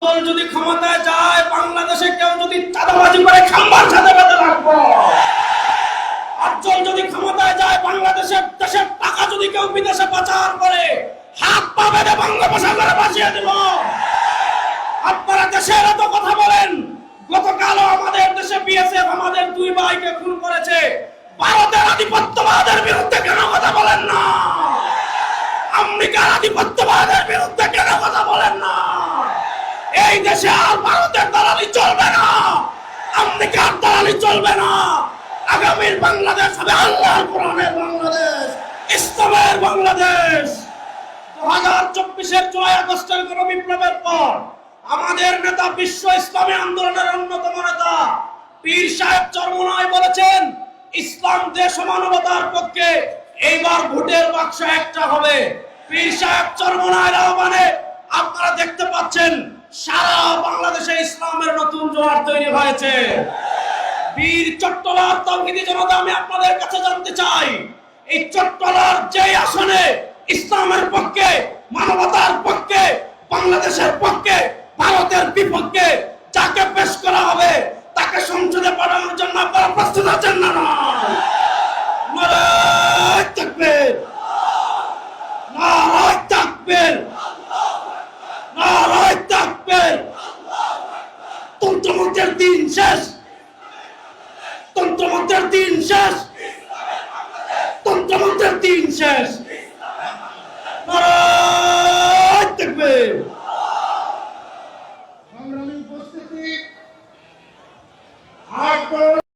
দল যদি ক্ষমতায় যায়, বাংলাদেশে কেউ যদি চাঁদাবাজি করে খাম্বার সাথে বেঁধে রাখবো। আটজন যদি ক্ষমতায় যায়, বাংলাদেশের দেশের টাকা যদি কেউ বিদেশে পাচার করে, হাত পা বেঁধে বঙ্গোপসাগরে ভাসিয়ে দেব। আপনারা দেশের এত কথা বলেন, গতকালও আমাদের দেশে বিএসএফ আমাদের দুই ভাইকে খুন করেছে। ভারতের আধিপত্যবাদের বিরুদ্ধে কেন কথা বলেন না? আমেরিকার আধিপত্যবাদের বিরুদ্ধে কেন কথা বলেন না? এই দেশে আর ভারতের দালালি চলবে না, আমেরিকার দালালি চলবে না। আগামীর বাংলাদেশ হবে আল্লাহর কোরআনের বাংলাদেশ, ইসলামের বাংলাদেশ। 2024-এর জুলাই আগস্টের গণবিপ্লবের পর আমাদের নেতা, বিশ্ব ইসলামী আন্দোলনের অন্যতম নেতা পীর সাহেব চরমোনাই বলেছেন, ইসলাম দেশ ও মানবতার পক্ষে, এইবার ভোটের বাক্স একটা হবে। পীর সাহেব চরমোনাইয়ের আহ্বানে আপনারা দেখতে পাচ্ছেন সারা বাংলাদেশে ইসলামের নতুন জোয়ার তৈরি হয়েছে। বীর চট্টলার তাওহীদি জনতা, আমি আপনাদের কাছে জানতে চাই, এই চট্টলার যে আসনে ইসলামের পক্ষে, মানবতার পক্ষে, বাংলাদেশের পক্ষে, ভারতের বিপক্ষে